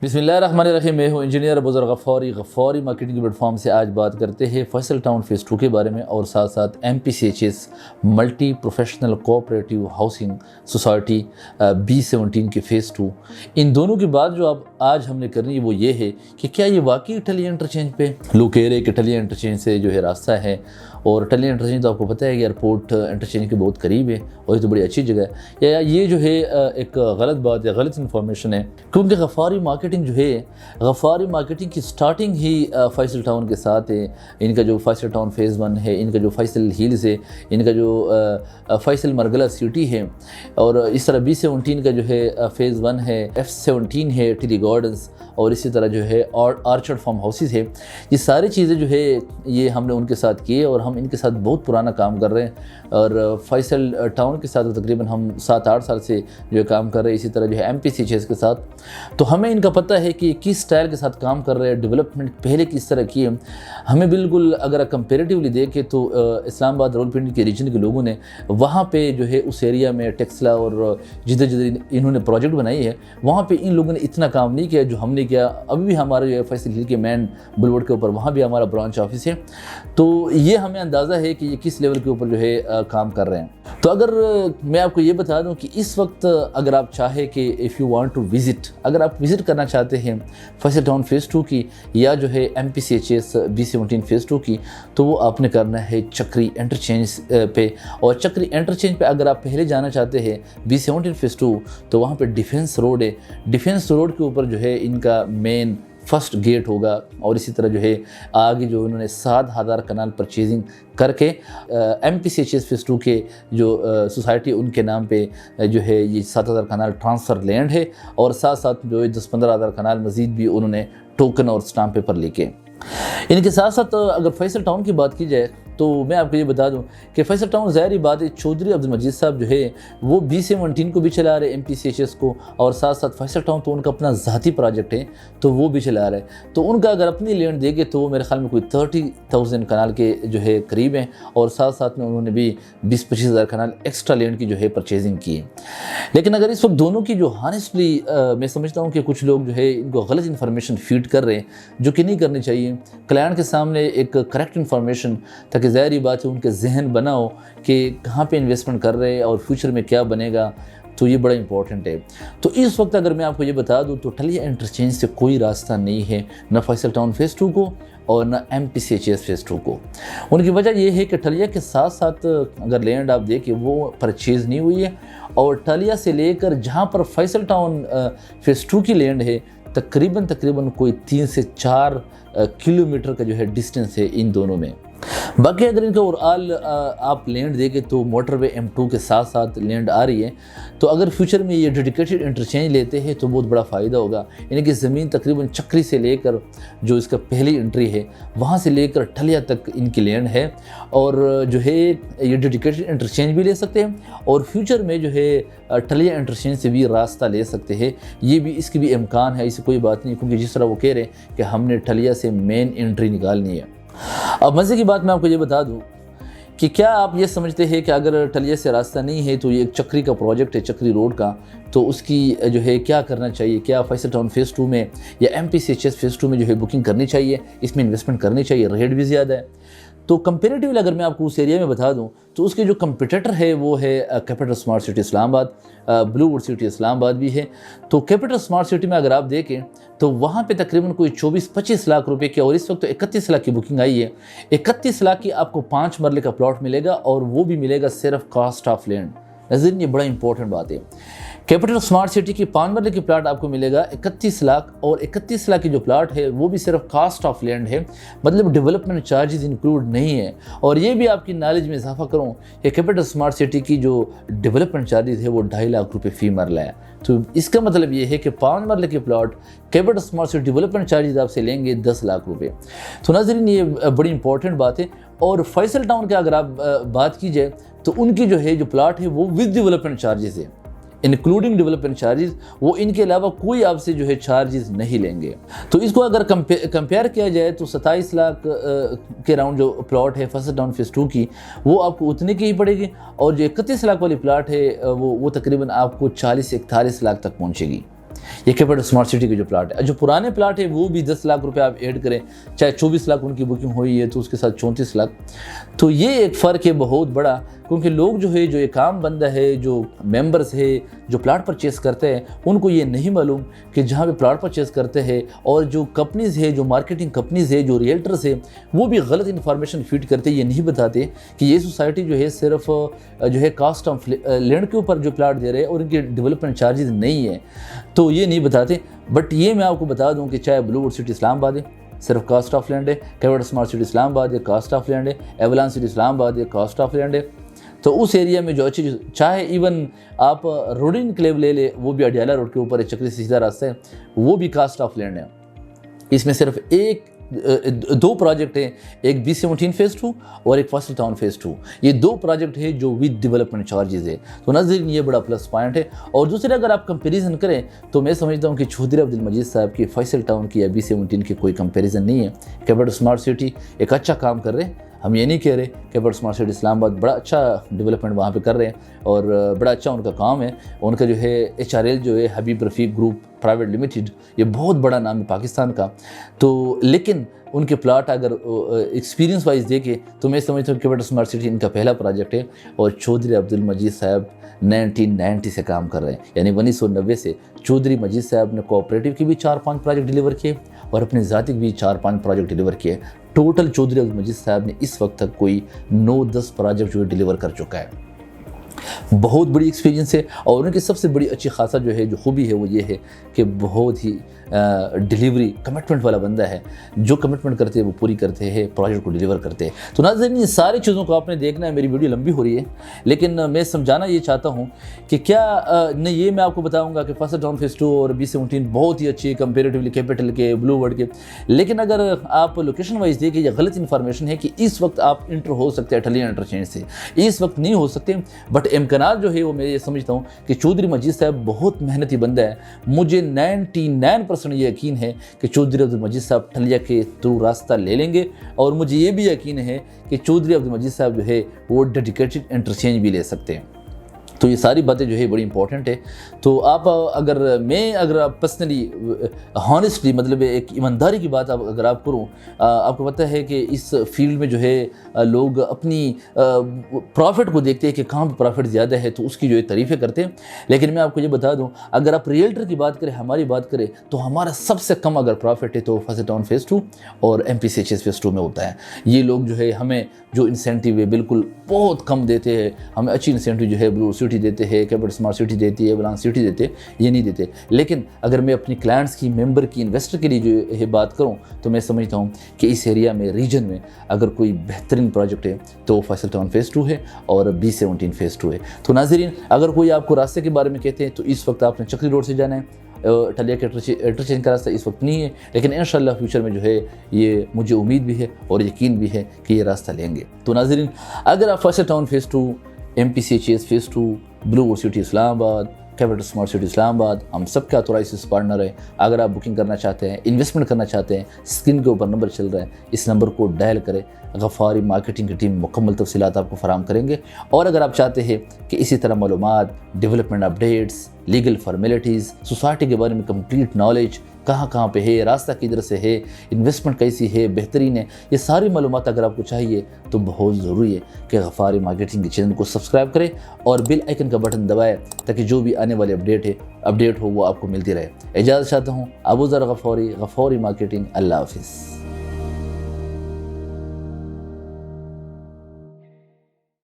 بسم اللہ الرحمن الرحیم، میں ہوں انجینئر ابوذر غفاری مارکیٹنگ پلیٹ فارم سے آج بات کرتے ہیں فیصل ٹاؤن فیز 2 کے بارے میں اور ساتھ ساتھ MPCHS multi professional cooperative housing society B17 کے فیز 2۔ ان دونوں کی بات جو اب آج ہم نے کرنی ہے وہ یہ ہے کہ کیا یہ واقعی ٹلی انٹرچینج پہ لوگ کہہ رہے ہیں کہ ٹلی انٹرچینج سے جو ہے راستہ ہے، اور ٹلی انٹرچینج تو آپ کو پتہ ہے کہ ایئرپورٹ انٹرچینج کے بہت قریب ہے اور یہ تو بڑی اچھی جگہ ہے، یا یہ جو ہے ایک غلط بات یا غلط انفارمیشن ہے، کیونکہ غفاری مارکیٹنگ جو ہے، غفاری مارکیٹنگ کی سٹارٹنگ ہی فیصل ٹاؤن کے ساتھ ہے۔ ان کا جو فیصل ٹاؤن فیز 1 ہے، ان کا جو فیصل ہلز ہے، ان کا جو فیصل مرگلہ سٹی ہے، اور اس طرح B17 کا جو ہے فیز 1 ہے، F17 ہے ٹیلی گارڈنز، اور اسی طرح جو ہے آرچرڈ فارم ہاؤسز ہے۔ یہ ساری چیزیں جو ہے یہ ہم نے ان کے ساتھ کیے، اور ہم ان کے ساتھ بہت پرانا کام کر رہے ہیں، اور فیصل ٹاؤن کے ساتھ تقریباً ہم 7-8 سال سے جو ہے کام کر رہے ہیں، اسی طرح جو ہے MPCHS کے ساتھ۔ تو ہمیں ان کا پتہ ہے کہ کس سٹائل کے ساتھ کام کر رہے ہیں، ڈیولپمنٹ پہلے کس طرح کی ہے۔ ہمیں بالکل اگر کمپیریٹیولی دیکھیں تو اسلام آباد راولپنڈی کے ریجن کے لوگوں نے وہاں پہ جو ہے اس ایریا میں ٹیکسلا اور جدھر جدھر انہوں نے پروجیکٹ بنائی ہے، وہاں پہ ان لوگوں نے اتنا کام نہیں کیا جو ہم نے کیا۔ ابھی بھی ہمارے جو ہے فیصل ہل کے مین بلوڈ کے اوپر وہاں بھی ہمارا برانچ آفس ہے، تو یہ ہمیں اندازہ ہے کہ یہ کس لیول کے اوپر جو ہے کام کر رہے ہیں۔ تو اگر میں آپ کو یہ بتا دوں کہ اس وقت اگر آپ چاہیں کہ if you want to visit، اگر آپ وزٹ کرنا چاہتے ہیں فیصل ٹاؤن فیز 2 کی یا جو ہے MPCHS B17 فیز 2 کی، تو وہ آپ نے کرنا ہے چکری انٹرچینج پہ۔ اور چکری انٹرچینج پہ اگر آپ پہلے جانا چاہتے ہیں B17 فیز 2، تو وہاں پہ ڈیفینس روڈ ہے۔ ڈیفینس روڈ کے اوپر جو ہے ان کا مین فرسٹ گیٹ ہوگا، اور اسی طرح جو ہے آگے جو انہوں نے 7,000 کنال پرچیزنگ کر کے MPCHS فیز 2 کے جو سوسائٹی ان کے نام پہ جو ہے یہ 7,000 کنال ٹرانسفر لینڈ ہے، اور ساتھ ساتھ جو ہے 10-15,000 کنال مزید بھی انہوں نے ٹوکن اور سٹامپ پیپر لے کے۔ ان کے ساتھ ساتھ اگر فیصل ٹاؤن کی بات کی جائے تو میں آپ کو یہ بتا دوں کہ فیصل ٹاؤن ظاہری بات ہے، چودھری عبدالمجید صاحب جو ہے وہ B17 کو بھی چلا رہے MPCHS کو، اور ساتھ ساتھ فیصل ٹاؤن تو ان کا اپنا ذاتی پروجیکٹ ہے تو وہ بھی چلا رہے ہیں۔ تو ان کا اگر اپنی لینڈ دے گے تو وہ میرے خیال میں کوئی 30,000 کنال کے جو ہے قریب ہیں، اور ساتھ ساتھ میں انہوں نے بھی 20-25,000 کنال ایکسٹرا لینڈ کی جو ہے پرچیزنگ کی ہے۔ لیکن اگر اس وقت دونوں کی جو ہانیسٹلی میں سمجھتا ہوں کہ کچھ لوگ جو ہے ان کو غلط انفارمیشن فیڈ کر رہے ہیں جو کہ نہیں کرنی چاہیے۔ کلائنٹ کے سامنے ایک کریکٹ انفارمیشن، تاکہ ظاہری بات ہے ان کے ذہن بنا ہو کہ کہاں پہ انویسٹمنٹ کر رہے ہیں اور فیوچر میں کیا بنے گا، تو یہ بڑا امپورٹنٹ ہے۔ تو اس وقت اگر میں آپ کو یہ بتا دوں تو ٹلی انٹرچینج سے کوئی راستہ نہیں ہے، نہ فیصل ٹاؤن فیز 2 کو اور نہ MPCHS فیز 2 کو۔ ان کی وجہ یہ ہے کہ ٹلیا کے ساتھ ساتھ اگر لینڈ آپ دیکھیں وہ پرچیز نہیں ہوئی ہے، اور ٹلیا سے لے کر جہاں پر فیصل ٹاؤن فیز 2 کی لینڈ ہے تقریباً کوئی 3 سے 4 کلومیٹر کا جو ہے ڈسٹنس ہے ان دونوں میں۔ باقی اگر ان کا اوورآل آپ لینڈ دیکھیں تو موٹر وے M2 کے ساتھ ساتھ لینڈ آ رہی ہے، تو اگر فیوچر میں یہ ڈیڈیکیٹڈ انٹرچینج لیتے ہیں تو بہت بڑا فائدہ ہوگا۔ یعنی کہ زمین تقریباً چکری سے لے کر جو اس کا پہلی انٹری ہے وہاں سے لے کر ٹھلیا تک ان کی لینڈ ہے، اور جو ہے یہ ڈیڈیکیٹڈ انٹرچینج بھی لے سکتے ہیں، اور فیوچر میں جو ہے ٹھلیا انٹرچینج سے بھی راستہ لے سکتے ہیں۔ یہ بھی اس کی بھی امکان ہے، اس سے کوئی بات نہیں، کیونکہ جس طرح وہ کہہ رہے ہیں کہ ہم نے ٹھلیا سے مین انٹری نکالنی ہے۔ اب مزے کی بات میں آپ کو یہ بتا دوں کہ کیا آپ یہ سمجھتے ہیں کہ اگر ٹلیا سے راستہ نہیں ہے تو یہ ایک چکری کا پروجیکٹ ہے، چکری روڈ کا، تو اس کی جو ہے کیا کرنا چاہیے؟ کیا فیصل ٹاؤن فیز 2 میں یا MPCHS فیز 2 میں جو ہے بکنگ کرنی چاہیے؟ اس میں انویسٹمنٹ کرنی چاہیے؟ ریٹ بھی زیادہ ہے۔ تو کمپیریٹیولی اگر میں آپ کو اس ایریا میں بتا دوں تو اس کے جو کمپیٹیٹر ہے وہ ہے کیپٹل اسمارٹ سٹی اسلام آباد، بلو ووڈ سٹی اسلام آباد بھی ہے۔ تو کیپٹل اسمارٹ سٹی میں اگر آپ دیکھیں تو وہاں پہ تقریباً کوئی 24-25 لاکھ روپے کی، اور اس وقت تو 31 لاکھ کی بکنگ آئی ہے۔ 31 لاکھ کی آپ کو 5 مرلے کا پلاٹ ملے گا، اور وہ بھی ملے گا صرف کاسٹ آف لینڈ۔ نظرین یہ بڑا امپورٹنٹ بات ہے۔ کیپٹل اسمارٹ سٹی کی 5 مرلے کی پلاٹ آپ کو ملے گا 31 لاکھ، اور 31 لاکھ کی جو پلاٹ ہے وہ بھی صرف کاسٹ آف لینڈ ہے، مطلب ڈیولپمنٹ چارجز انکلوڈ نہیں ہے۔ اور یہ بھی آپ کی نالج میں اضافہ کروں کہ کیپٹل اسمارٹ سٹی کی جو ڈیولپمنٹ چارجز ہے وہ 2.5 لاکھ روپے فی مرلہ ہے۔ تو اس کا مطلب یہ ہے کہ 5 مرلے کے plot capital smart city development charges آپ سے لیں گے 10 لاکھ روپے۔ تو ناظرین یہ بڑی امپورٹنٹ بات ہے۔ اور فیصل ٹاؤن کے اگر آپ بات کی جائے تو ان کی جو ہے جو پلاٹ ہے وہ ود ڈیولپمنٹ چارجز ہے، انکلوڈنگ ڈیولپمنٹ چارجز، وہ ان کے علاوہ کوئی آپ سے جو ہے چارجز نہیں لیں گے۔ تو اس کو اگر کمپیئر کیا جائے تو 27 لاکھ کے راؤنڈ جو پلاٹ ہے فیصل ٹاؤن فیز 2 کی وہ آپ کو اتنے کی ہی پڑے گی، اور جو 31 لاکھ والی پلاٹ ہے وہ تقریباً آپ کو 40 سے 41 لاکھ تک پہنچے گی۔ یہ کیپٹل اسمارٹ سٹی کے جو پلاٹ ہے، جو پرانے پلاٹ ہے وہ بھی 10 لاکھ روپے آپ ایڈ کریں، چاہے 24 لاکھ ان کی بکنگ ہوئی ہے تو اس کے ساتھ 34 لاکھ، تو یہ ایک فرق ہے بہت بڑا، کیونکہ لوگ جو ہے، جو ایک عام بندہ ہے، جو ممبرز ہے، جو پلاٹ پرچیز کرتے ہیں، ان کو یہ نہیں معلوم کہ جہاں پہ پلاٹ پرچیز کرتے ہیں اور جو کمپنیز ہے، جو مارکیٹنگ کمپنیز ہے، جو ریئلٹرز ہے، وہ بھی غلط انفارمیشن فیڈ کرتے، یہ نہیں بتاتے کہ یہ سوسائٹی جو ہے صرف جو ہے کاسٹ آف لینڈ کے اوپر جو پلاٹ دے رہے ہیں اور ان کے ڈیولپمنٹ چارجز نہیں ہیں، تو یہ نہیں بتاتے۔ بٹ یہ میں آپ کو بتا دوں کہ چاہے بلو ووڈ سٹی اسلام آباد ہے، صرف کاسٹ آف لینڈ ہے، کیپٹل اسمارٹ سٹی اسلام آباد ہے، کاسٹ آف لینڈ ہے، ایولان سٹی اسلام آباد ہے، کاسٹ آف لینڈ ہے، تو اس ایریا میں جو اچھی، چاہے ایون آپ روڈ انکلیو لے لے، وہ بھی اڈیالہ روڈ کے اوپر ہے، چکری سے سیدھا راستہ ہے، وہ بھی کاسٹ آف لینڈ ہے۔ اس میں صرف دو پروجیکٹ ہیں، ایک B17 فیز 2 اور ایک فیصل ٹاؤن فیز 2، یہ دو پروجیکٹ ہے جو ود ڈیولپمنٹ چارجز ہے، تو ناظرین یہ بڑا پلس پوائنٹ ہے۔ اور دوسرے اگر آپ کمپیریزن کریں تو میں سمجھتا ہوں کہ چودھری عبدالمجید صاحب کی فیصل ٹاؤن کی یا B17 کی کوئی کمپیریزن نہیں ہے۔ کیپٹل اسمارٹ سٹی ایک اچھا کام کر رہے ہیں، ہم یہ نہیں کہہ رہے، کیپٹل اسمارٹ سٹی اسلام آباد بڑا اچھا ڈیولپمنٹ وہاں پہ کر رہے ہیں اور بڑا اچھا ان کا کام ہے، ان کا جو ہے HRL جو ہے حبیب رفیق گروپ پرائیویٹ لمیٹڈ، یہ بہت بڑا نام ہے پاکستان کا، تو لیکن ان کے پلاٹ اگر ایکسپیرینس وائز دیکھیں تو میں سمجھتا ہوں کہ کیپٹل اسمارٹ سٹی ان کا پہلا پروجیکٹ ہے، اور چودھری عبدالمجید صاحب 1990 سے کام کر رہے ہیں، یعنی 1990 سے چودھری مجید صاحب نے کوآپریٹیو کی بھی 4-5 پروجیکٹ ڈیلیور کیے اور اپنے ذاتی بھی 4-5 پروجیکٹ ڈیلیور کیے۔ ٹوٹل چودھری عبدالمجید صاحب نے اس وقت تک کوئی 9-10 پروجیکٹ جو ڈیلیور کر چکا ہے، بہت بڑی ایکسپیرینس ہے۔ اور ان کی سب سے بڑی اچھی خاصہ جو ہے، جو خوبی ہے، وہ یہ ہے کہ بہت ہی ڈیلیوری کمٹمنٹ والا بندہ ہے، جو کمٹمنٹ کرتے ہیں وہ پوری کرتے ہیں، پروجیکٹ کو ڈیلیور کرتے ہیں۔ تو ناظرین یہ ساری چیزوں کو آپ نے دیکھنا ہے، میری ویڈیو لمبی ہو رہی ہے لیکن میں سمجھانا یہ چاہتا ہوں کہ کیا نہیں، یہ میں آپ کو بتاؤں گا کہ فیصل ٹاؤن فیز 2 اور B17 بہت ہی اچھی کمپیریٹیولی کیپٹل کے، بلو ورڈ کے، لیکن اگر آپ لوکیشن وائز دیکھیں یہ غلط انفارمیشن ہے کہ اس وقت آپ انٹر ہو سکتے ہیں اٹھلیہ انٹرچینج سے، اس وقت نہیں ہو سکتے، بٹ امکانات جو ہے وہ میں یہ سمجھتا ہوں کہ چودھری مجید صاحب بہت محنتی بندہ ہے۔ مجھے 99% یہ یقین ہے کہ چودھری عبدالمجید صاحب ٹھلیہ کے تھرو راستہ لے لیں گے، اور مجھے یہ بھی یقین ہے کہ چودھری عبدالمجید صاحب جو ہے وہ ڈیڈیکیٹڈ انٹرچینج بھی لے سکتے ہیں۔ تو یہ ساری باتیں جو ہے بڑی امپورٹنٹ ہے۔ تو آپ اگر آپ پرسنلی ہانیسٹلی، مطلب ایک ایمانداری کی بات اگر آپ کروں، آپ کو پتہ ہے کہ اس فیلڈ میں جو ہے لوگ اپنی پروفٹ کو دیکھتے ہیں کہ کہاں پہ پروفٹ زیادہ ہے تو اس کی جو ہے تعریفیں کرتے ہیں، لیکن میں آپ کو یہ بتا دوں اگر آپ ریئلٹر کی بات کریں، ہماری بات کریں، تو ہمارا سب سے کم اگر پروفٹ ہے تو فیصل ٹاؤن فیز 2 اور MPCHS فیز 2 میں ہوتا ہے۔ یہ لوگ جو ہے ہمیں جو انسینٹیو ہے بالکل بہت کم دیتے ہیں، ہمیں اچھی انسینٹیو جو ہے بلو سٹی دیتے ہیں، کیپٹل اسمارٹ سٹی دیتی ہے، ایولان سٹی دیتے، یہ نہیں دیتے۔ لیکن اگر میں اپنی کلائنٹس کی، ممبر کی، انویسٹر کے لیے جو ہے بات کروں تو میں سمجھتا ہوں کہ اس ایریا میں، ریجن میں اگر کوئی بہترین پروجیکٹ ہے تو فیصل ٹاؤن فیز 2 ہے اور B17 فیز 2 ہے۔ تو ناظرین اگر کوئی آپ کو راستے کے بارے میں کہتے ہیں تو اس وقت آپ نے چکری روڈ سے جانا ہے، ٹھلیہ کے انٹرچینج کا راستہ اس وقت نہیں ہے، لیکن انشاءاللہ فیوچر میں جو ہے یہ مجھے امید بھی ہے اور یقین بھی ہے کہ یہ راستہ لیں گے۔ تو ناظرین اگر آپ Faisal town phase 2، MPCHS phase 2، blue wood city Islamabad, capital smart city اسلام آباد، ہم سب کا آتھورائزڈ پارٹنر ہے، اگر آپ بکنگ کرنا چاہتے ہیں، انویسٹمنٹ کرنا چاہتے ہیں، اسکرین کے اوپر نمبر چل رہا ہے، اس نمبر کو ڈائل کریں، غفاری مارکیٹنگ کی ٹیم مکمل تفصیلات آپ کو فراہم کریں گے۔ اور اگر آپ چاہتے ہیں کہ اسی طرح معلومات، development updates, legal formalities, society کے بارے میں کمپلیٹ نالج، کہاں کہاں پہ ہے، راستہ کدھر سے ہے، انویسٹمنٹ کیسی ہے، بہترین ہے، یہ ساری معلومات اگر آپ کو چاہیے تو بہت ضروری ہے کہ غفاری مارکیٹنگ کے چینل کو سبسکرائب کریں اور بیل آئیکن کا بٹن دبائیں تاکہ جو بھی آنے والے اپڈیٹ ہو وہ آپ کو ملتی رہے۔ اجازت چاہتا ہوں، ابو ذر غفاری، غفاری مارکیٹنگ۔ اللہ حافظ۔